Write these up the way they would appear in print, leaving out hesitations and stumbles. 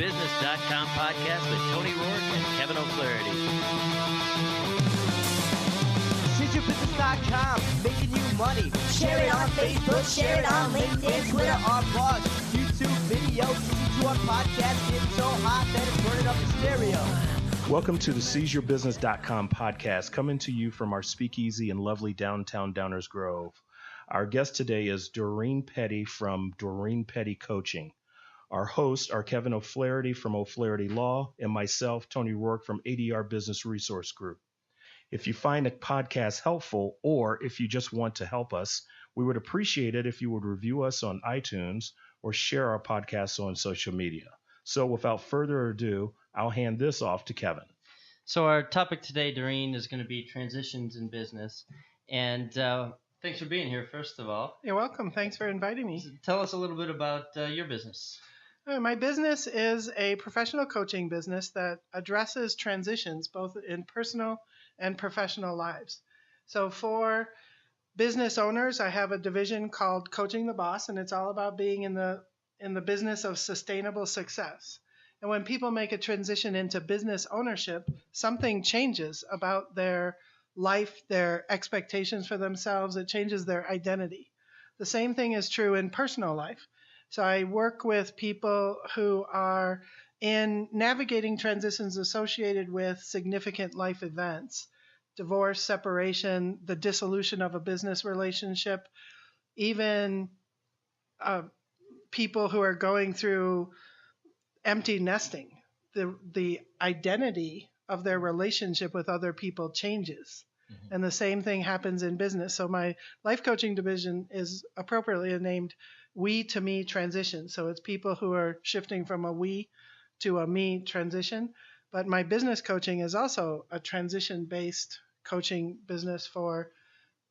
SeizYourBusiness.com podcast with Tony Rourke and Kevin O'Flaherty. SeizYourBusiness.com, making you money. Share it on Facebook, share it on LinkedIn, Twitter, Twitter. our blog, YouTube videos, listen to our podcast, getting so hot that it's burning up the stereo. Welcome to the SeizYourBusiness.com podcast, coming to you from our speakeasy in lovely downtown Downers Grove. Our guest today is Doreen Petty from Doreen Petty Coaching. Our hosts are Kevin O'Flaherty from O'Flaherty Law and myself, Tony Rourke from ADR Business Resource Group. If you find a podcast helpful, or if you just want to help us, we would appreciate it if you would review us on iTunes or share our podcasts on social media. So without further ado, I'll hand this off to Kevin. So our topic today, Doreen, is going to be transitions in business. And thanks for being here, first of all. You're welcome. Thanks for inviting me. Tell us a little bit about your business. My business is a professional coaching business that addresses transitions both in personal and professional lives. So for business owners, I have a division called Coaching the Boss, and it's all about being in the business of sustainable success. And when people make a transition into business ownership, something changes about their life, their expectations for themselves. It changes their identity. The same thing is true in personal life. So I work with people who are in navigating transitions associated with significant life events, divorce, separation, the dissolution of a business relationship, even people who are going through empty nesting. The identity of their relationship with other people changes. And the same thing happens in business. So my life coaching division is appropriately named We to Me Transition. So it's people who are shifting from a we to a me transition. But my business coaching is also a transition-based coaching business for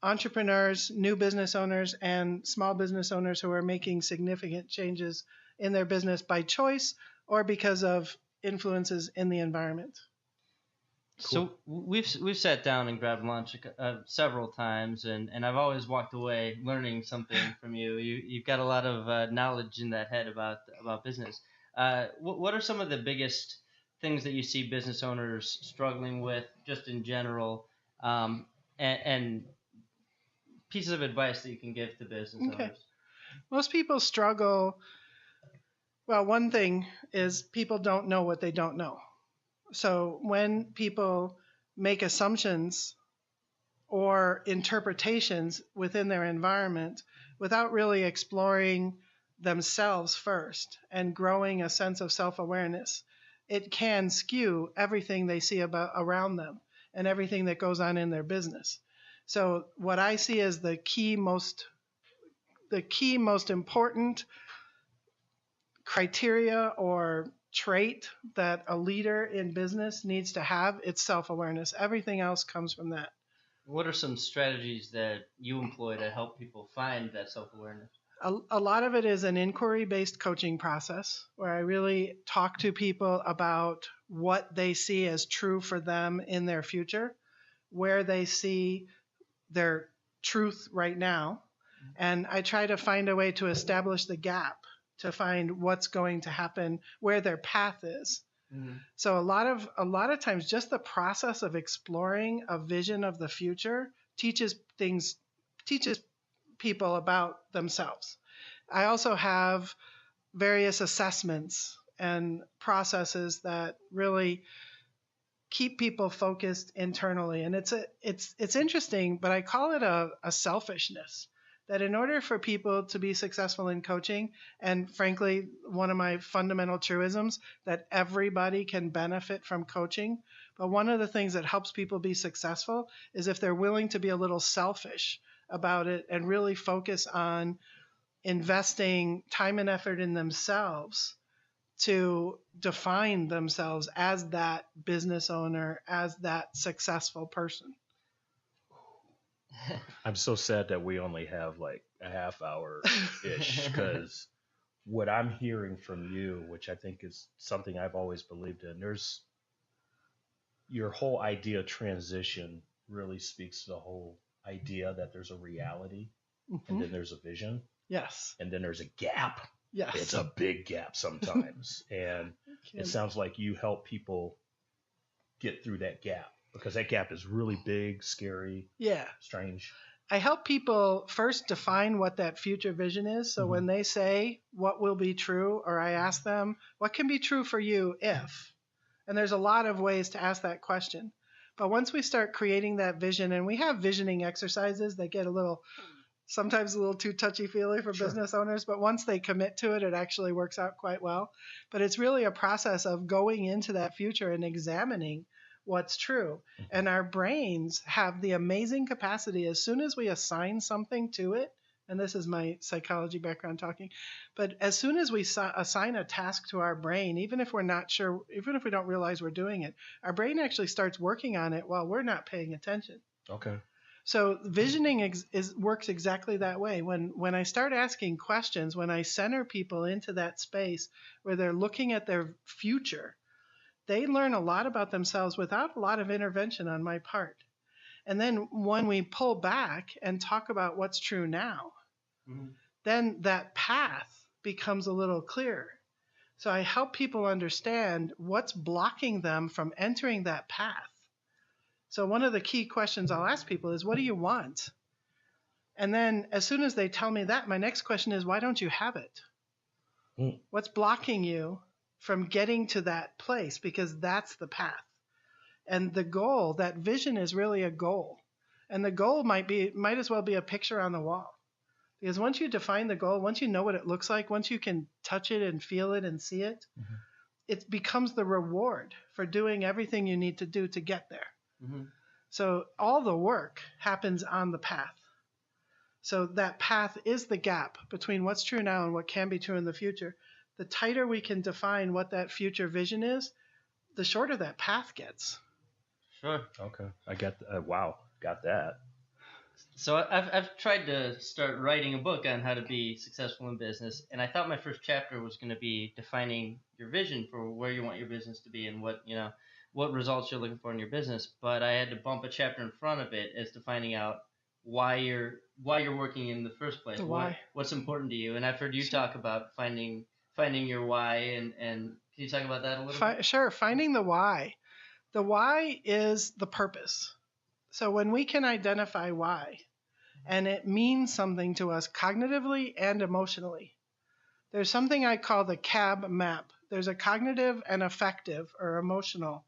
entrepreneurs, new business owners, and small business owners who are making significant changes in their business by choice or because of influences in the environment. Cool. So we've sat down and grabbed lunch several times, and I've always walked away learning something from you. You've got a lot of knowledge in that head about business. What are some of the biggest things that you see business owners struggling with, just in general, and pieces of advice that you can give to business owners? Most people struggle. Well, one thing is people don't know what they don't know. So when people make assumptions or interpretations within their environment without really exploring themselves first and growing a sense of self-awareness, it can skew everything they see around them and everything that goes on in their business. So what I see as the key most important criteria or trait that a leader in business needs to have, it's self-awareness. Everything else comes from that. What are some strategies that you employ to help people find that self-awareness? A lot of it is an inquiry-based coaching process where I really talk to people about what they see as true for them in their future, where they see their truth right now, and I try to find a way to establish the gap to find what's going to happen, where their path is. Mm-hmm. So a lot of times just the process of exploring a vision of the future teaches people about themselves. I also have various assessments and processes that really keep people focused internally. And it's interesting, but I call it a selfishness. That in order for people to be successful in coaching, and frankly, one of my fundamental truisms, that everybody can benefit from coaching, but one of the things that helps people be successful is if they're willing to be a little selfish about it and really focus on investing time and effort in themselves to define themselves as that business owner, as that successful person. I'm so sad that we only have like a half hour-ish because what I'm hearing from you, which I think is something I've always believed in, there's your whole idea of transition really speaks to the whole idea that there's a reality and then there's a vision. Yes. And then there's a gap. Yes. It's a big gap sometimes. And it sounds like you help people get through that gap, because that gap is really big, scary, strange. I help people first define what that future vision is. So when they say what will be true, or I ask them, what can be true for you if? And there's a lot of ways to ask that question. But once we start creating that vision, and we have visioning exercises that get sometimes a little too touchy-feely for business owners, but once they commit to it, it actually works out quite well. But it's really a process of going into that future and examining what's true. And our brains have the amazing capacity, as soon as we assign something to it, and this is my psychology background talking, but as soon as we assign a task to our brain, even if we're not sure, even if we don't realize we're doing it, our brain actually starts working on it while we're not paying attention. Okay. So visioning works exactly that way. When I start asking questions, when I center people into that space where they're looking at their future, they learn a lot about themselves without a lot of intervention on my part. And then when we pull back and talk about what's true now, then that path becomes a little clearer. So I help people understand what's blocking them from entering that path. So one of the key questions I'll ask people is, what do you want? And then as soon as they tell me that, my next question is, why don't you have it? What's blocking you from getting to that place? Because that's the path. And the goal, that vision, is really a goal. And the goal might as well be a picture on the wall. Because once you define the goal, once you know what it looks like, once you can touch it and feel it and see it, it becomes the reward for doing everything you need to do to get there. So all the work happens on the path. So that path is the gap between what's true now and what can be true in the future. The tighter we can define what that future vision is, the shorter that path gets. Sure. Okay. I got got that. So I've tried to start writing a book on how to be successful in business, and I thought my first chapter was going to be defining your vision for where you want your business to be and what results you're looking for in your business. But I had to bump a chapter in front of it as to finding out why you're working in the first place. What's important to you? And I've heard you talk about finding your why, and can you talk about that a little bit? Sure. Finding the why. The why is the purpose. So when we can identify why, and it means something to us cognitively and emotionally, there's something I call the CAB map. There's a cognitive and affective, or emotional,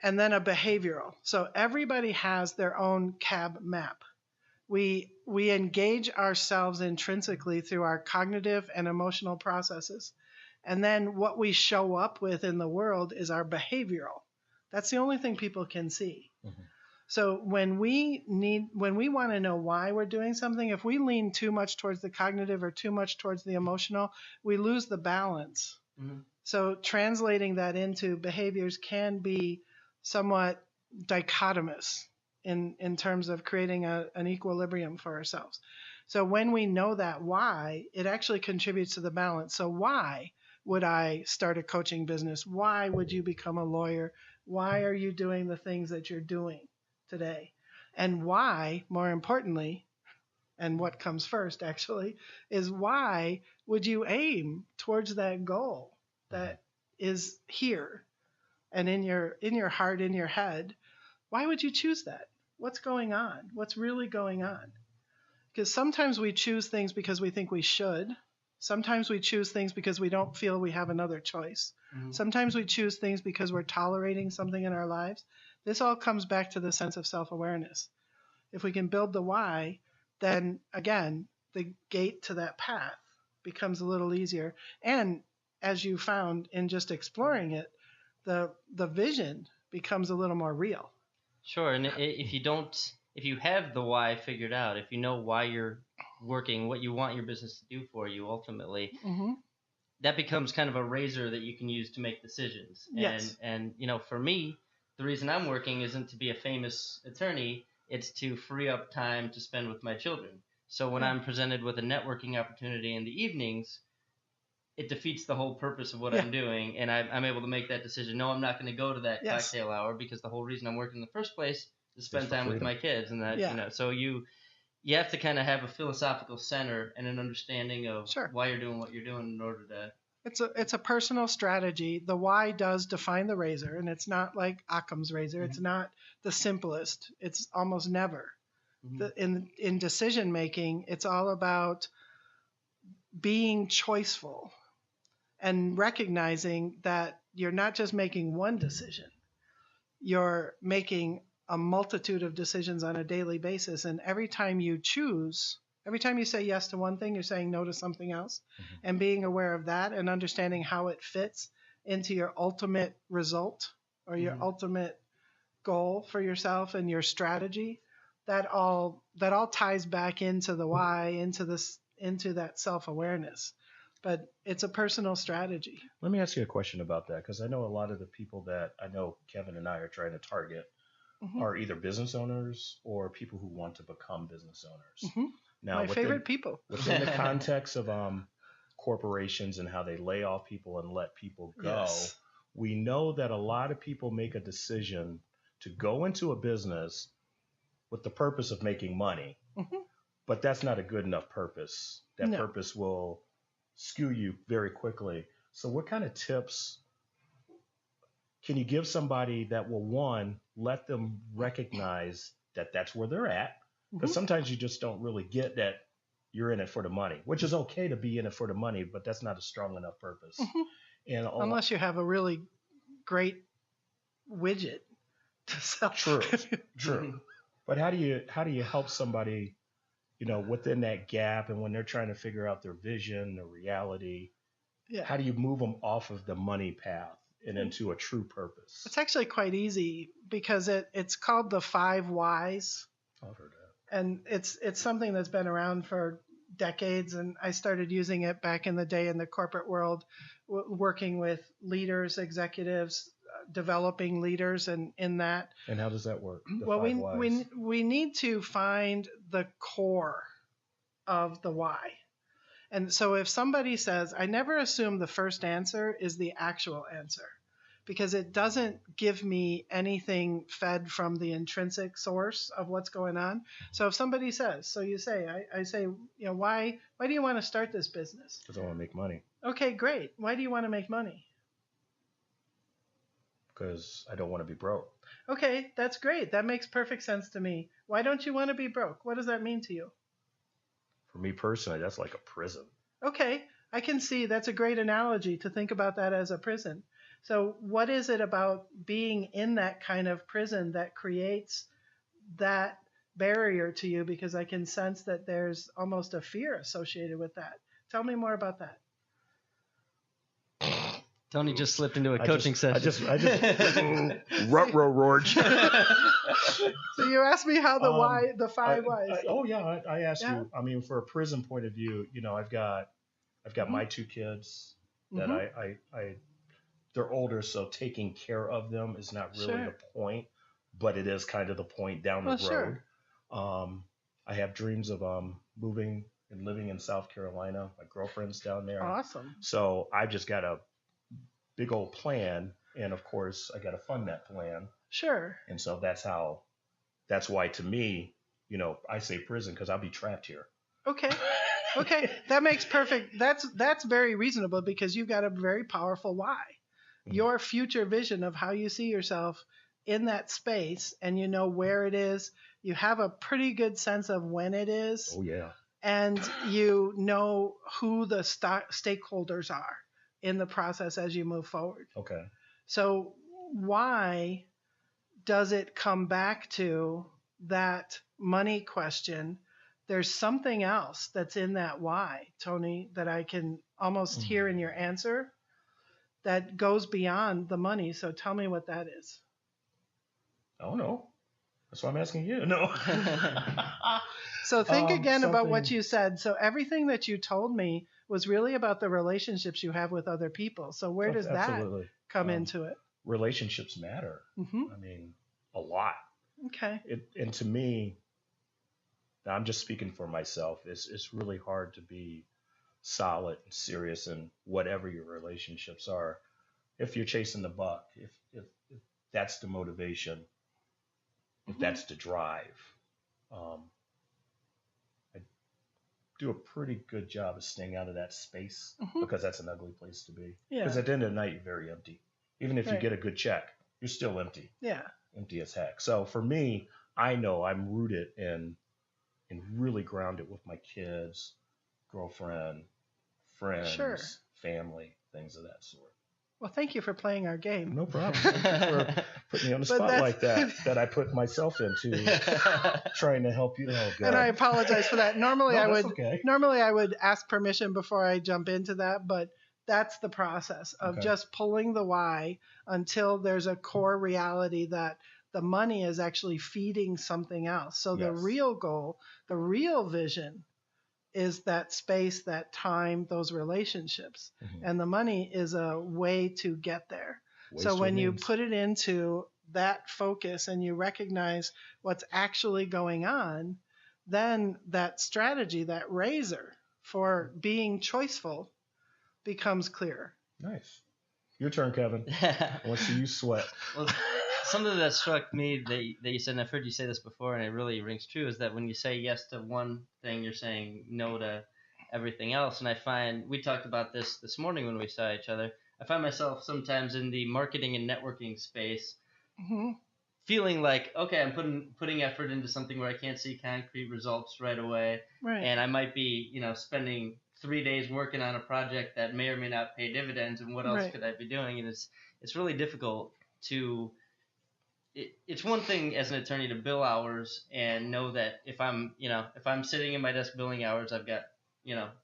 and then a behavioral. So everybody has their own CAB map. We engage ourselves intrinsically through our cognitive and emotional processes. And then what we show up with in the world is our behavioral. That's the only thing people can see. So when we want to know why we're doing something, if we lean too much towards the cognitive or too much towards the emotional, we lose the balance. So translating that into behaviors can be somewhat dichotomous in terms of creating an equilibrium for ourselves. So when we know that why, it actually contributes to the balance. So why would I start a coaching business? Why would you become a lawyer? Why are you doing the things that you're doing today? And why, more importantly, and what comes first actually, is why would you aim towards that goal that is here and in your heart, in your head? Why would you choose that? What's going on? What's really going on? Because sometimes we choose things because we think we should. Sometimes we choose things because we don't feel we have another choice. Sometimes we choose things because we're tolerating something in our lives. This all comes back to the sense of self-awareness. If we can build the why, then again, the gate to that path becomes a little easier. And as you found in just exploring it, the vision becomes a little more real. Sure. And if you have the why figured out, if you know why you're working, what you want your business to do for you ultimately, that becomes kind of a razor that you can use to make decisions. Yes. And for me, the reason I'm working isn't to be a famous attorney. It's to free up time to spend with my children. So when I'm presented with a networking opportunity in the evenings, it defeats the whole purpose of what I'm doing. And I'm able to make that decision. No, I'm not going to go to that cocktail hour, because the whole reason I'm working in the first place is to spend time with my kids. And that, so you have to kind of have a philosophical center and an understanding of why you're doing what you're doing in order It's a personal strategy. The why does define the razor, and it's not like Occam's razor. It's not the simplest. It's almost never. In decision making, it's all about being choiceful and recognizing that you're not just making one decision. You're making a multitude of decisions on a daily basis, and every time you say yes to one thing, you're saying no to something else. And being aware of that and understanding how it fits into your ultimate result or your ultimate goal for yourself and your strategy, that all ties back into the why, into that self-awareness. But it's a personal strategy. Let me ask you a question about that, because I know a lot of the people that I know Kevin and I are trying to target are either business owners or people who want to become business owners. Now, favorite people. Within the context of corporations and how they lay off people and let people go, we know that a lot of people make a decision to go into a business with the purpose of making money, but that's not a good enough purpose. That purpose will skew you very quickly. So what kind of tips can you give somebody that will, one, let them recognize that that's where they're at? Because sometimes you just don't really get that you're in it for the money, which is okay to be in it for the money, but that's not a strong enough purpose. And unless you have a really great widget to sell. True. But how do you help somebody, within that gap, and when they're trying to figure out their vision, their reality, how do you move them off of the money path and into a true purpose? It's actually quite easy because it's called the 5 whys. I've heard that. And it's something that's been around for decades, and I started using it back in the day in the corporate world, working with leaders, executives, developing leaders, and in that. And how does that work? We need to find the core of the why. And so if somebody says, I never assume the first answer is the actual answer, because it doesn't give me anything fed from the intrinsic source of what's going on. So if somebody says, I say, why do you want to start this business? Because I want to make money. Okay, great. Why do you want to make money? Because I don't want to be broke. Okay, that's great. That makes perfect sense to me. Why don't you want to be broke? What does that mean to you? For me personally, that's like a prison. Okay, I can see that's a great analogy to think about that as a prison. So what is it about being in that kind of prison that creates that barrier to you? Because I can sense that there's almost a fear associated with that. Tell me more about that. Tony just slipped into a coaching session. Roared. So you asked me how the 5 whys. I asked you. I mean, for a prison point of view, I've got my 2 kids that I they're older, so taking care of them is not really the point, but it is kind of the point down the road. Sure. I have dreams of moving and living in South Carolina. My girlfriend's down there. Awesome. So I've just got a big old plan, and of course I got to fund that plan. Sure. And so that's why to me, I say prison because I'll be trapped here. Okay. That makes perfect. That's very reasonable because you've got a very powerful why. Your future vision of how you see yourself in that space, and where it is. You have a pretty good sense of when it is. Oh yeah. And you know who the stakeholders are in the process as you move forward. Okay. So why does it come back to that money question? There's something else that's in that why, Tony, that I can almost hear in your answer that goes beyond the money. So tell me what that is. I don't know. That's why I'm asking you. No. So think again about what you said. So everything that you told me was really about the relationships you have with other people. So where does that come into it? Relationships matter. I mean, a lot. Okay. And to me, I'm just speaking for myself. It's really hard to be solid and serious in whatever your relationships are. If you're chasing the buck, if that's the motivation, if that's the drive, do a pretty good job of staying out of that space Mhm. because that's an ugly place to be. Yeah. Because at the end of the night, you're very empty. Even if you Right. get a good check, you're still empty. Yeah. Empty as heck. So for me, I know I'm rooted in really grounded with my kids, girlfriend, friends, Sure. family, things of that sort. Well, thank you for playing our game. No problem. Thank you for putting me on the But spot that's- like that I put myself into trying to help you out. And I apologize for that. Normally, No, I that's would okay. normally I would ask permission before I jump into that, but that's the process of Okay. just pulling the why until there's a core reality that the money is actually feeding something else. So the Yes. real goal, the real vision is that space, that time, those relationships. Mhm. And the money is a way to get there. Ways So to when you means. put it into that focus and you recognize what's actually going on, then that strategy, that razor for being choiceful becomes clearer. Nice. Your turn, Kevin. I want to see you sweat. Well, something that struck me that you said, and I've heard you say this before, and it really rings true, is that when you say yes to one thing, you're saying no to everything else. And I find, we talked about this morning when we saw each other, I find myself sometimes in the marketing and networking space Hmm. feeling like, okay, I'm putting effort into something where I can't see concrete results right away. Right. And I might be, spending 3 days working on a project that may or may not pay dividends, and what else Right. could I be doing? And it's really difficult to. It's one thing as an attorney to bill hours and know that if I'm sitting in my desk billing hours, I've got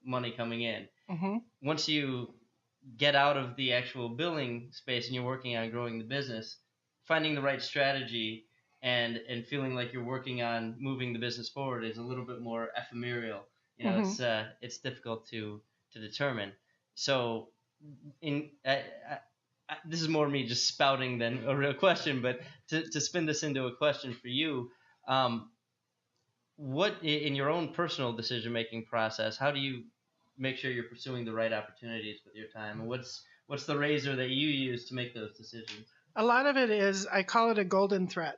money coming in. Hmm. Once you get out of the actual billing space and you're working on growing the business, finding the right strategy and feeling like you're working on moving the business forward is a little bit more ephemeral. It's difficult to determine. So this is more me just spouting than a real question, but to spin this into a question for you, what in your own personal decision-making process, how do you make sure you're pursuing the right opportunities with your time? And what's the razor that you use to make those decisions? A lot of it is, I call it a golden thread.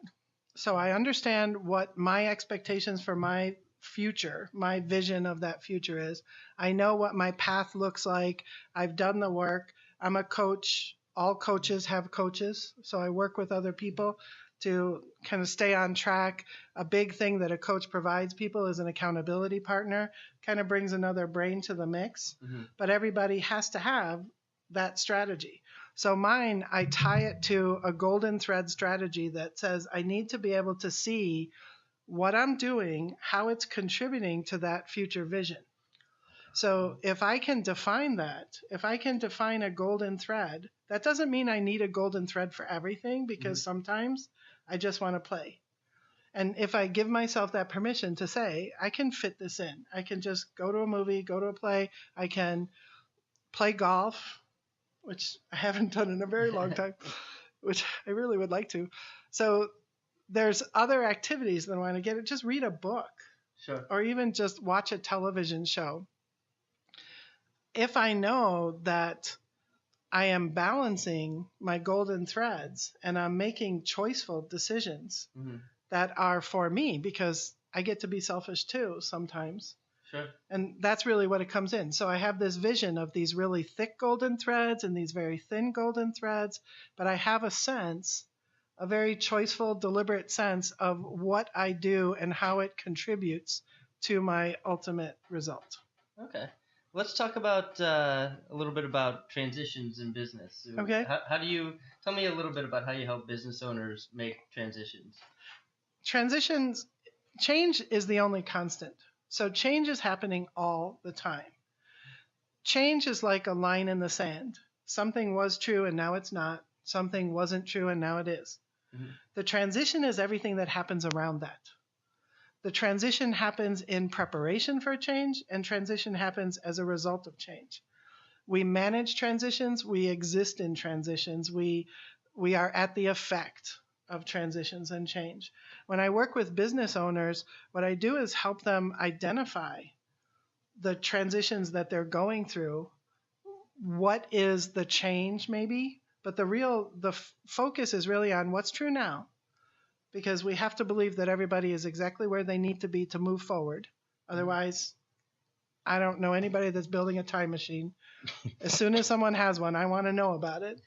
So I understand what my expectations for my future, my vision of that future is. I know what my path looks like. I've done the work. I'm a coach. All coaches have coaches. So I work with other people to kind of stay on track. A big thing that a coach provides people is an accountability partner, kind of brings another brain to the mix. Mm-hmm. But everybody has to have that strategy. So mine, I tie it to a golden thread strategy that says I need to be able to see what I'm doing, how it's contributing to that future vision. So if I can define that, if I can define a golden thread, that doesn't mean I need a golden thread for everything, because sometimes I just want to play. And if I give myself that permission to say, I can fit this in, I can just go to a movie, go to a play, I can play golf, which I haven't done in a very long time, which I really would like to. So there's other activities that I want to get. Just read a book. Sure. Or even just watch a television show. If I know that I am balancing my golden threads and I'm making choiceful decisions that are for me, because I get to be selfish too sometimes. Sure. And that's really what it comes in. So I have this vision of these really thick golden threads and these very thin golden threads, but I have a sense, a very choiceful, deliberate sense of what I do and how it contributes to my ultimate result. Okay. Let's talk about a little bit about transitions in business. Okay. How do you tell me a little bit about how you help business owners make transitions? Transitions, change is the only constant. So change is happening all the time. Change is like a line in the sand. Something was true and now it's not. Something wasn't true and now it is. Mm-hmm. The transition is everything that happens around that. The transition happens in preparation for change, and transition happens as a result of change. We manage transitions. We exist in transitions. We are at the effect of transitions and change. When I work with business owners, what I do is help them identify the transitions that they're going through. What is the change maybe? But the focus is really on what's true now, because we have to believe that everybody is exactly where they need to be to move forward. Otherwise, I don't know anybody that's building a time machine. As soon as someone has one, I want to know about it.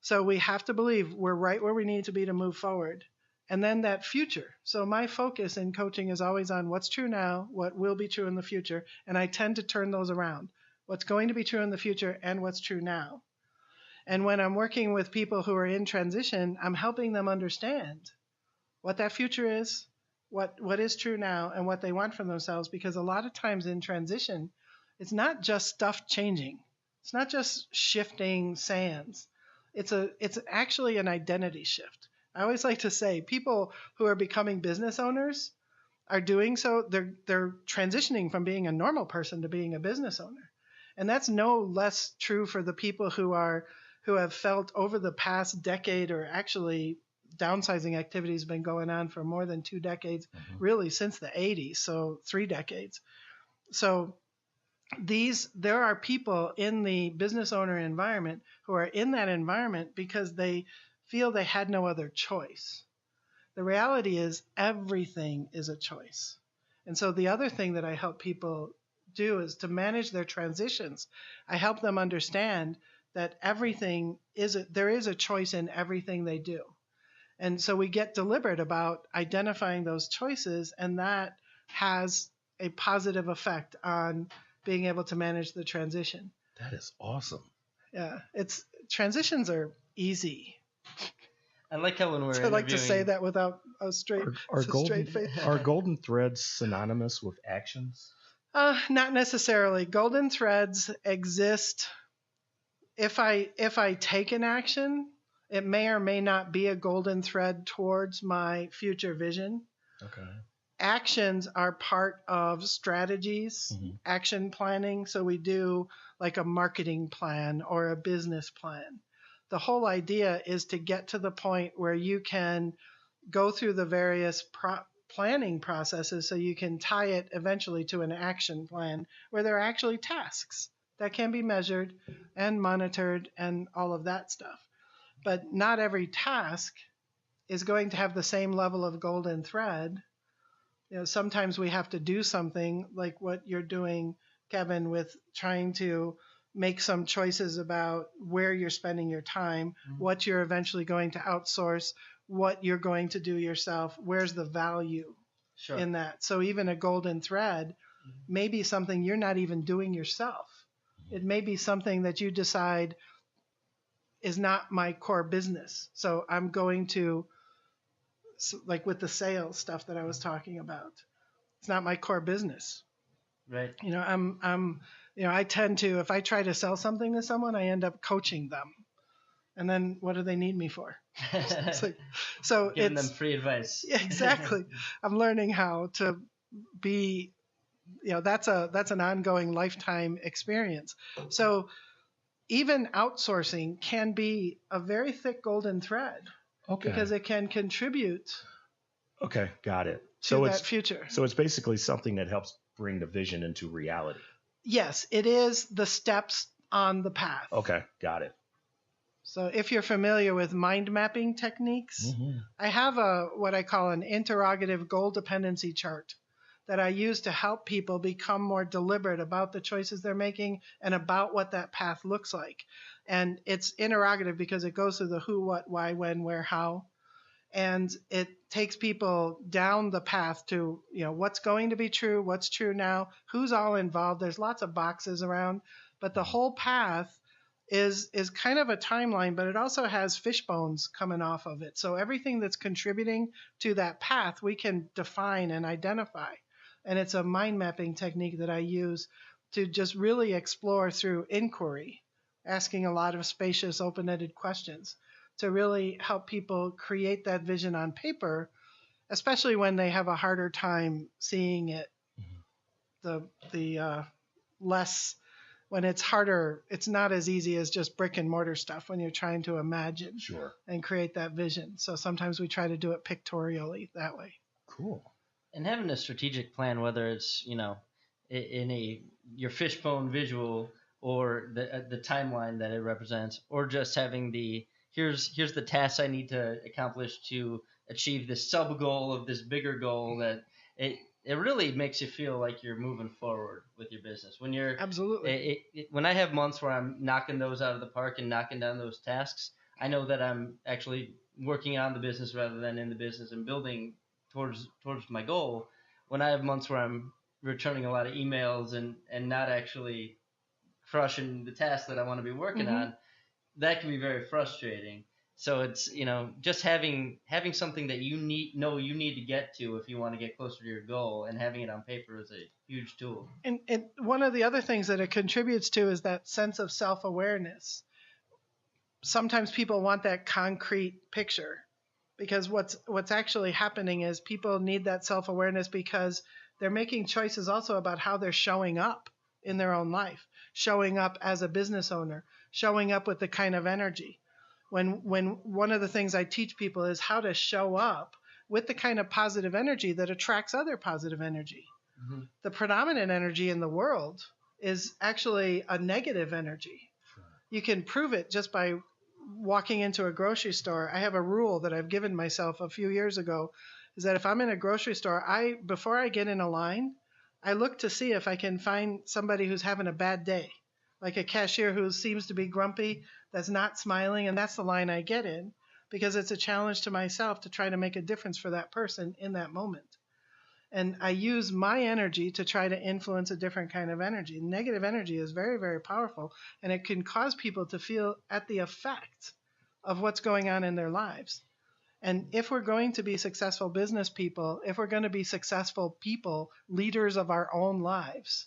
So we have to believe we're right where we need to be to move forward. And then that future. So my focus in coaching is always on what's true now, what will be true in the future. And I tend to turn those around. What's going to be true in the future and what's true now. And when I'm working with people who are in transition, I'm helping them understand what that future is, what is true now, and what they want from themselves. Because a lot of times in transition, it's not just stuff changing. It's not just shifting sands. It's actually an identity shift. I always like to say people who are becoming business owners are doing so. They're transitioning from being a normal person to being a business owner. And that's no less true for the people who have felt over the past decade, or actually downsizing activity has been going on for more than 2 decades, really since the 80s, so 3 decades. So there are people in the business owner environment who are in that environment because they feel they had no other choice. The reality is everything is a choice. And so the other thing that I help people do is to manage their transitions. I help them understand that there is a choice in everything they do. And so we get deliberate about identifying those choices, and that has a positive effect on being able to manage the transition. That is awesome. Yeah, transitions are easy. I like how when we're I like to say that without a straight face. Are golden threads synonymous with actions? Not necessarily. Golden threads exist. If I take an action, it may or may not be a golden thread towards my future vision. Okay. Actions are part of strategies, action planning. So we do like a marketing plan or a business plan. The whole idea is to get to the point where you can go through the various planning processes so you can tie it eventually to an action plan where there are actually tasks that can be measured and monitored and all of that stuff. But not every task is going to have the same level of golden thread. Sometimes we have to do something like what you're doing, Kevin, with trying to make some choices about where you're spending your time, what you're eventually going to outsource, what you're going to do yourself, where's the value in that. So even a golden thread may be something you're not even doing yourself. It may be something that you decide is not my core business. So I'm going to, like with the sales stuff that I was talking about, it's not my core business. Right. I tend to, if I try to sell something to someone, I end up coaching them. And then what do they need me for? Giving them free advice. Exactly. I'm learning how to be, that's an ongoing lifetime experience. So even outsourcing can be a very thick golden thread. Okay. Because it can contribute. Okay, got it. To that future. So it's basically something that helps bring the vision into reality. Yes, it is the steps on the path. Okay, got it. So if you're familiar with mind mapping techniques, I have what I call an interrogative goal dependency chart that I use to help people become more deliberate about the choices they're making and about what that path looks like. And it's interrogative because it goes through the who, what, why, when, where, how. And it takes people down the path to, what's going to be true, what's true now, who's all involved. There's lots of boxes around, but the whole path is kind of a timeline, but it also has fish bones coming off of it. So everything that's contributing to that path, we can define and identify. And it's a mind mapping technique that I use to just really explore through inquiry, asking a lot of spacious, open-ended questions to really help people create that vision on paper, especially when they have a harder time seeing it. When it's harder, it's not as easy as just brick and mortar stuff when you're trying to imagine and create that vision. So sometimes we try to do it pictorially that way. Cool. And having a strategic plan, whether it's, in your fishbone visual or the timeline that it represents, or just having here's the tasks I need to accomplish to achieve this sub goal of this bigger goal, that it really makes you feel like you're moving forward with your business. When you're Absolutely. when I have months where I'm knocking those out of the park and knocking down those tasks, I know that I'm actually working on the business rather than in the business and building towards my goal. When I have months where I'm returning a lot of emails and not actually crushing the task that I want to be working Mm-hmm. on, that can be very frustrating. So it's, just having something that you need to get to if you want to get closer to your goal, and having it on paper is a huge tool. And one of the other things that it contributes to is that sense of self-awareness. Sometimes people want that concrete picture, because what's actually happening is people need that self-awareness because they're making choices also about how they're showing up in their own life, showing up as a business owner, showing up with the kind of energy. When one of the things I teach people is how to show up with the kind of positive energy that attracts other positive energy. Mm-hmm. The predominant energy in the world is actually a negative energy. You can prove it just by walking into a grocery store. I have a rule that I've given myself a few years ago, is that if I'm in a grocery store, before I get in a line, I look to see if I can find somebody who's having a bad day, like a cashier who seems to be grumpy, that's not smiling, and that's the line I get in, because it's a challenge to myself to try to make a difference for that person in that moment. And I use my energy to try to influence a different kind of energy. Negative energy is very, very powerful, and it can cause people to feel at the effect of what's going on in their lives. And if we're going to be successful business people, if we're going to be successful people, leaders of our own lives,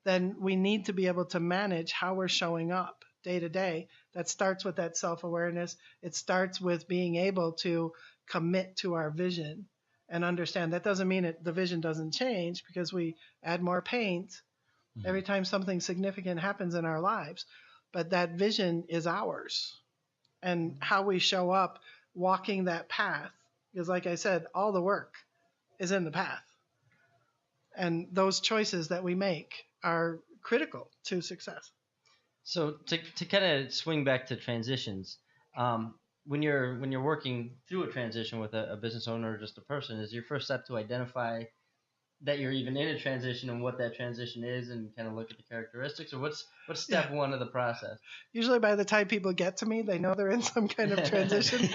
then we need to be able to manage how we're showing up day to day. That starts with that self-awareness. It starts with being able to commit to our vision and understand. That doesn't mean the vision doesn't change because we add more paint every time something significant happens in our lives. But that vision is ours. And how we show up walking that path, because like I said, all the work is in the path. And those choices that we make are critical to success. So to kind of swing back to transitions, when you're working through a transition with a business owner or just a person, is your first step to identify that you're even in a transition and what that transition is, and kind of look at the characteristics, or what's step one of the process? Usually by the time people get to me, they know they're in some kind of transition.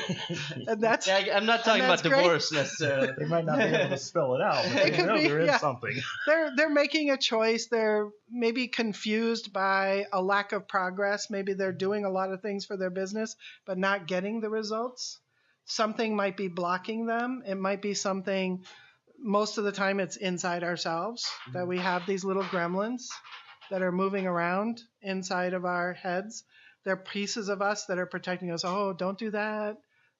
And that's I'm not talking about divorce necessarily. They might not be able to spell it out, but they know they're in something. They're making a choice. They're maybe confused by a lack of progress. Maybe they're doing a lot of things for their business, but not getting the results. Something might be blocking them. It might be something, most of the time it's inside ourselves, that we have these little gremlins that are moving around inside of our heads. They're pieces of us that are protecting us. Oh, don't do that.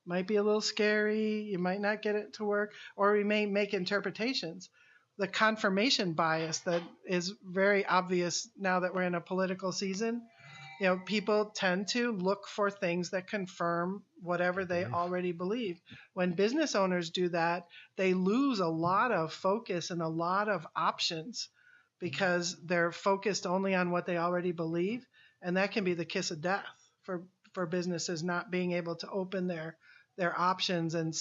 Might be a little scary. You might not get it to work. Or we may make interpretations. The confirmation bias that is very obvious now that we're in a political season. People tend to look for things that confirm whatever they already believe. When business owners do that, they lose a lot of focus and a lot of options because they're focused only on what they already believe. And that can be the kiss of death for businesses, not being able to open their options and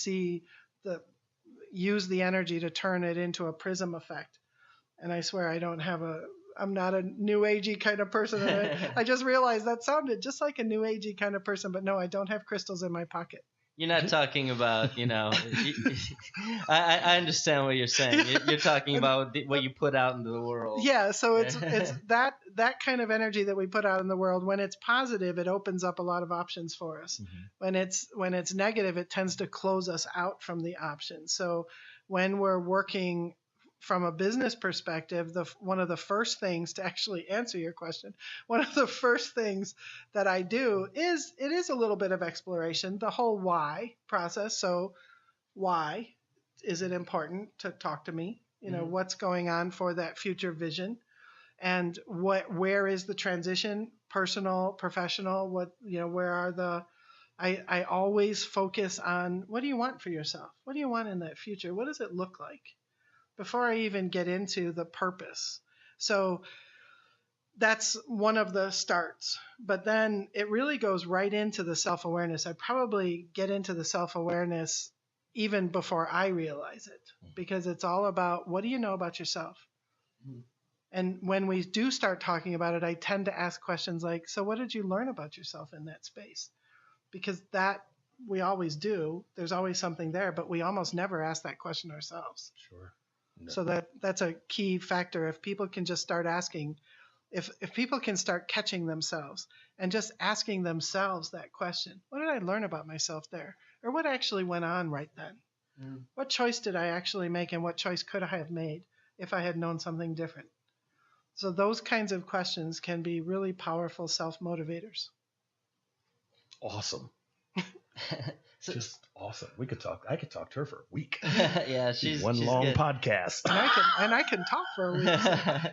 use the energy to turn it into a prism effect. And I swear I'm not a new agey kind of person. I just realized that sounded just like a new agey kind of person, but no, I don't have crystals in my pocket. You're not talking about, I understand what you're saying. You're talking about what you put out into the world. Yeah, so it's that kind of energy that we put out in the world. When it's positive, it opens up a lot of options for us. Mm-hmm. When it's negative, it tends to close us out from the options. So when we're working from a business perspective, one of the first things, to actually answer your question, one of the first things that I do is a little bit of exploration, the whole why process. So why is it important to talk to me? What's going on for that future vision, and where is the transition, personal, professional, where are I always focus on, what do you want for yourself? What do you want in that future? What does it look like? Before I even get into the purpose. So that's one of the starts. But then it really goes right into the self-awareness. I probably get into the self-awareness even before I realize it, because it's all about, what do you know about yourself? And when we do start talking about it, I tend to ask questions like, so what did you learn about yourself in that space? Because that we always do. There's always something there, but we almost never ask that question ourselves. Sure. No. So that's a key factor. If people can just start asking, if people can start catching themselves and just asking themselves that question, what did I learn about myself there? Or what actually went on right then? What choice did I actually make, and what choice could I have made if I had known something different? So those kinds of questions can be really powerful self-motivators. Awesome. Just awesome. I could talk to her for a week. Yeah, she's long good. podcast. And I can talk for a week.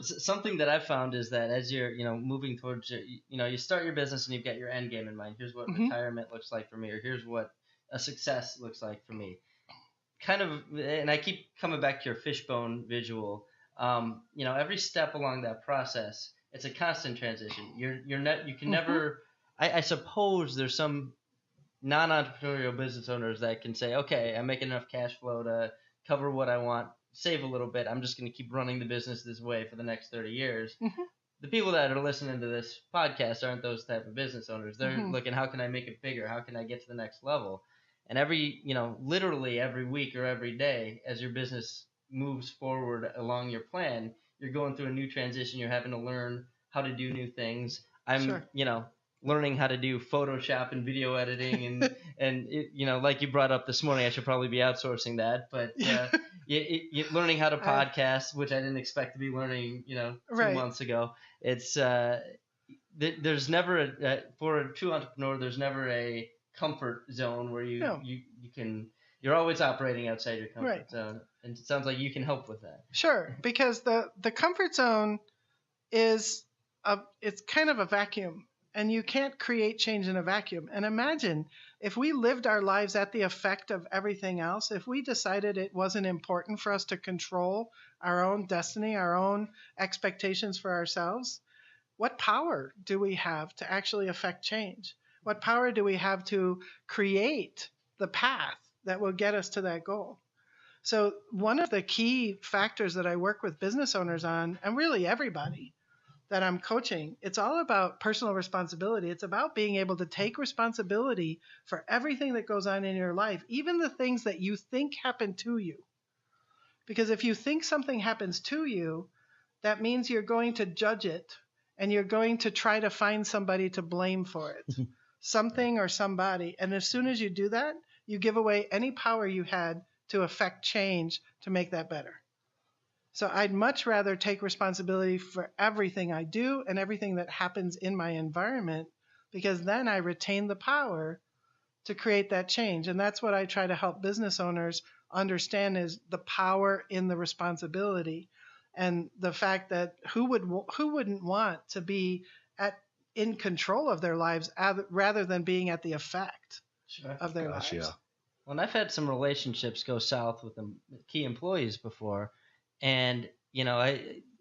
Something that I've found is that as you're, moving towards, you start your business and you've got your end game in mind. Here's what retirement looks like for me, or here's what a success looks like for me. Kind of, and I keep coming back to your fishbone visual. Every step along that process, it's a constant transition. You can never. I suppose there's some non-entrepreneurial business owners that can say, okay, I'm making enough cash flow to cover what I want, save a little bit. I'm just going to keep running the business this way for the next 30 years. The people that are listening to this podcast aren't those type of business owners. They're looking, how can I make it bigger? How can I get to the next level? And literally every week or every day, as your business moves forward along your plan, you're going through a new transition. You're having to learn how to do new things. I'm, learning how to do Photoshop and video editing and like you brought up this morning, I should probably be outsourcing that, but learning how to podcast, which I didn't expect to be learning, 2 months ago. It's there's never for a true entrepreneur, there's never a comfort zone where you're always operating outside your comfort zone, and it sounds like you can help with that. Sure, because the comfort zone is it's kind of a vacuum. And you can't create change in a vacuum. And imagine if we lived our lives at the effect of everything else, if we decided it wasn't important for us to control our own destiny, our own expectations for ourselves, what power do we have to actually affect change? What power do we have to create the path that will get us to that goal? So one of the key factors that I work with business owners on, and really everybody that I'm coaching, it's all about personal responsibility. It's about being able to take responsibility for everything that goes on in your life, even the things that you think happen to you. Because if you think something happens to you, that means you're going to judge it and you're going to try to find somebody to blame for it, something or somebody. And as soon as you do that, you give away any power you had to affect change to make that better. So I'd much rather take responsibility for everything I do and everything that happens in my environment, because then I retain the power to create that change. And that's what I try to help business owners understand, is the power in the responsibility, and the fact that who wouldn't want to be in control of their lives rather than being at the effect of their lives. Yeah. Well, and I've had some relationships go south with key employees before. And,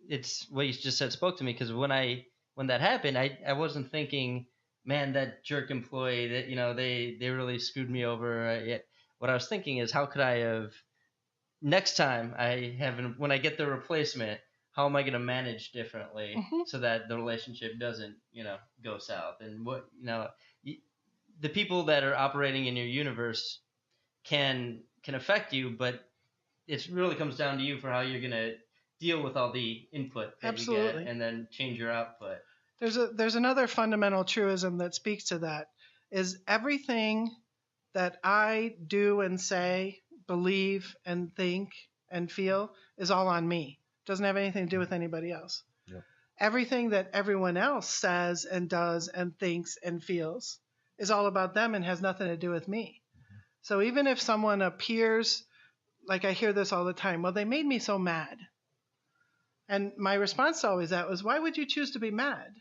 it's what you just said spoke to me, because when that happened, I wasn't thinking, man, that jerk employee that, they really screwed me over. What I was thinking is, how could I have, next time when I get the replacement, how am I going to manage differently so that the relationship doesn't, go south? And what, the people that are operating in your universe can affect you, but it really comes down to you for how you're going to deal with all the input that you get and then change your output. There's another fundamental truism that speaks to that, is everything that I do and say, believe and think and feel is all on me. It doesn't have anything to do with anybody else. Yep. Everything that everyone else says and does and thinks and feels is all about them and has nothing to do with me. So even if someone appears, like I hear this all the time, well, they made me so mad. And my response to always that was, why would you choose to be mad?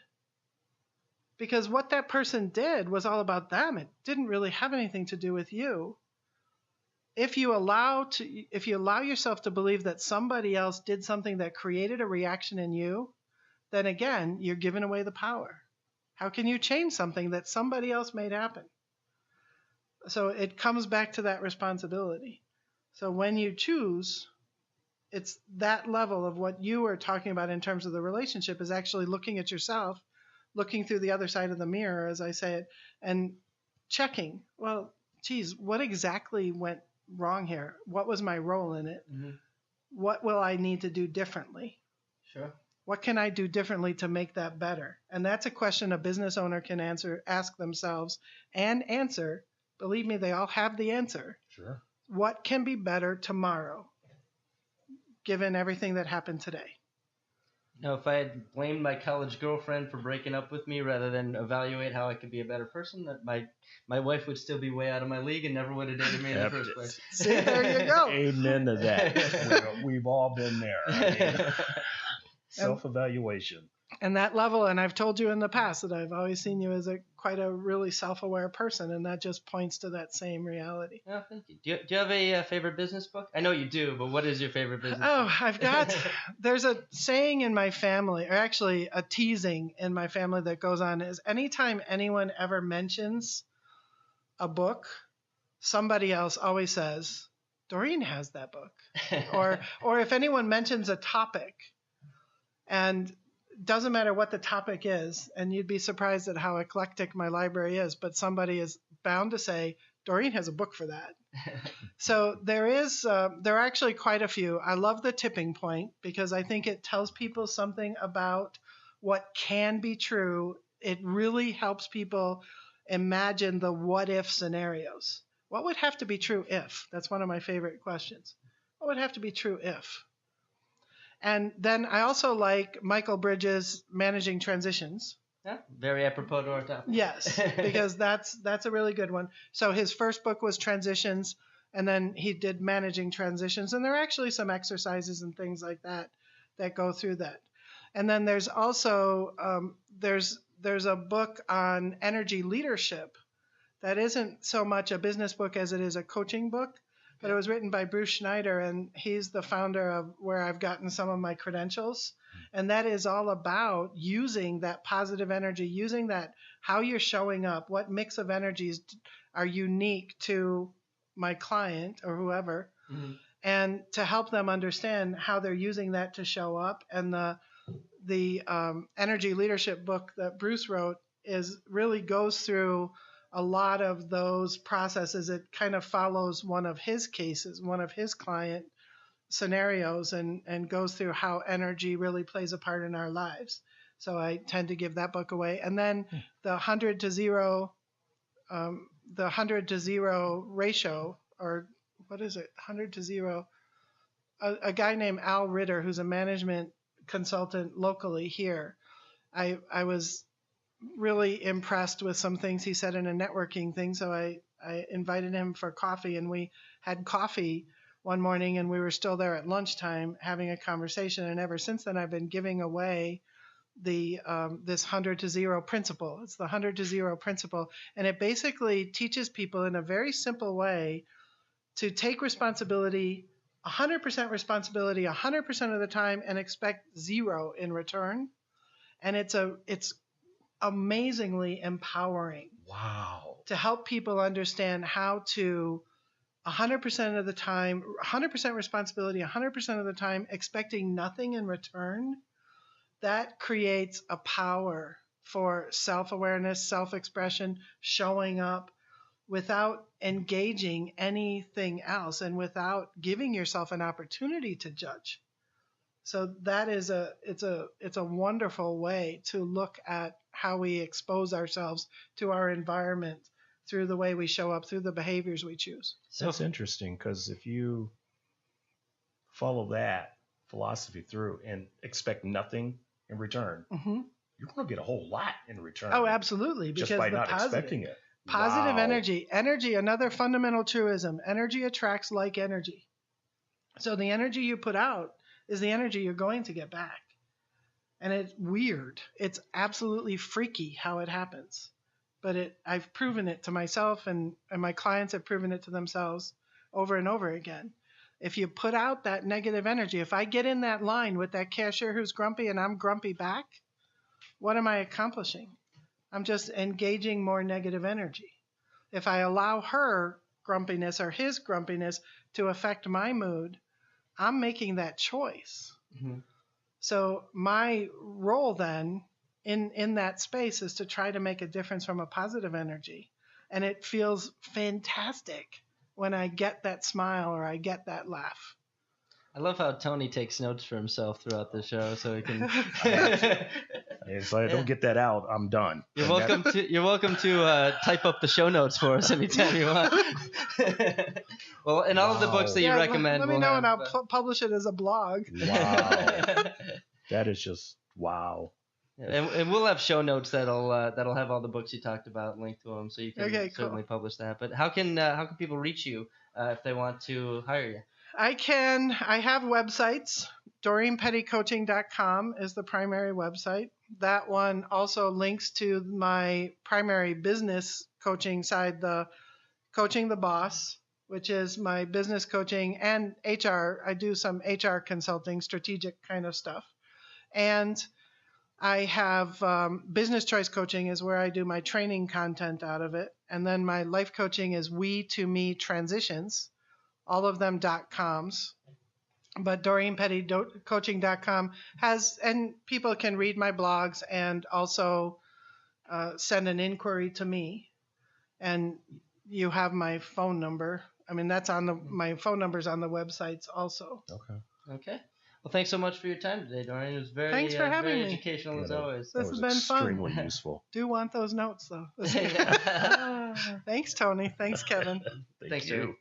Because what that person did was all about them. It didn't really have anything to do with you. If you allow yourself to believe that somebody else did something that created a reaction in you, then again, you're giving away the power. How can you change something that somebody else made happen? So it comes back to that responsibility. So when you choose, it's that level of what you were talking about in terms of the relationship is actually looking at yourself, looking through the other side of the mirror, as I say it, and checking, well, geez, what exactly went wrong here? What was my role in it? Mm-hmm. What will I need to do differently? Sure. What can I do differently to make that better? And that's a question a business owner can ask themselves and answer. Believe me, they all have the answer. Sure. What can be better tomorrow, given everything that happened today? Now, if I had blamed my college girlfriend for breaking up with me rather than evaluate how I could be a better person, that my wife would still be way out of my league and never would have dated me in the first place. See, there you go. Amen to that. We've all been there. I mean, self-evaluation. And that level, and I've told you in the past that I've always seen you as quite a really self-aware person, and that just points to that same reality. Oh, thank you. Do you have a favorite business book? I know you do, but what is your favorite business Oh, book? there's a saying in my family, or actually a teasing in my family that goes on, is anytime anyone ever mentions a book, somebody else always says, Doreen has that book. Or if anyone mentions a topic, and doesn't matter what the topic is, and you'd be surprised at how eclectic my library is, but somebody is bound to say, Doreen has a book for that. So there are actually quite a few. I love The Tipping Point because I think it tells people something about what can be true. It really helps people imagine the what if scenarios. What would have to be true if? That's one of my favorite questions. What would have to be true if? And then I also like Michael Bridges' Managing Transitions. Yeah, very apropos to our topic. Yes, because that's a really good one. So his first book was Transitions, and then he did Managing Transitions, and there are actually some exercises and things like that that go through that. And then there's also there's a book on energy leadership that isn't so much a business book as it is a coaching book. But it was written by Bruce Schneider, and he's the founder of where I've gotten some of my credentials. And that is all about using that positive energy, using that, how you're showing up, what mix of energies are unique to my client or whoever, and to help them understand how they're using that to show up. And the energy leadership book that Bruce wrote really goes through a lot of those processes. It kind of follows one of his cases, one of his client scenarios, and goes through how energy really plays a part in our lives. So I tend to give that book away. And then the 100 to 0 ratio, or what is it? 100 to 0. A guy named Al Ritter, who's a management consultant locally here. I was really impressed with some things he said in a networking thing. So I invited him for coffee, and we had coffee one morning, and we were still there at lunchtime having a conversation. And ever since then, I've been giving away this 100 to 0 principle. It's the 100 to 0 principle. And it basically teaches people in a very simple way to take responsibility, 100% responsibility, 100% of the time, and expect 0 in return. And it's amazingly empowering. Wow. To help people understand how to 100% of the time, 100% responsibility, 100% of the time, expecting nothing in return. That creates a power for self-awareness, self-expression, showing up without engaging anything else and without giving yourself an opportunity to judge. So that is it's a wonderful way to look at how we expose ourselves to our environment through the way we show up, through the behaviors we choose. So that's interesting, because if you follow that philosophy through and expect nothing in return, you're going to get a whole lot in return. Oh, absolutely. Because just by not expecting it. Positive Wow. energy. Energy, another fundamental truism. Energy attracts like energy. So the energy you put out is the energy you're going to get back. And it's weird. It's absolutely freaky how it happens. But I've proven it to myself, and my clients have proven it to themselves over and over again. If you put out that negative energy, if I get in that line with that cashier who's grumpy and I'm grumpy back, what am I accomplishing? I'm just engaging more negative energy. if I allow her grumpiness or his grumpiness to affect my mood, I'm making that choice. Mm-hmm. So my role then in that space is to try to make a difference from a positive energy. And it feels fantastic when I get that smile or I get that laugh. I love how Tony takes notes for himself throughout the show, so he can. If I don't get that out, I'm done. You're welcome to type up the show notes for us anytime you want. Well, and all of the books that you recommend. Let me know, and I'll publish it as a blog. Wow, that is just wow. And we'll have show notes that'll have all the books you talked about linked to them, so you can certainly publish that. But how can people reach you if they want to hire you? I have websites. DoreenPettyCoaching.com is the primary website. That one also links to my primary business coaching side, the Coaching the Boss, which is my business coaching and HR. I do some HR consulting, strategic kind of stuff. And I have business choice coaching is where I do my training content out of it. And then my life coaching is We to Me Transitions, all of them .coms. But DoreenPettyCoaching.com has, and people can read my blogs and also send an inquiry to me. And you have my phone number. I mean, that's on my phone number's on the websites also. Okay. Well, thanks so much for your time today, Doreen. It was Thanks for having very me. educational as always. This has been fun. Extremely useful. Do want those notes though. Thanks, Tony. Thanks, Kevin. Thanks, Doreen.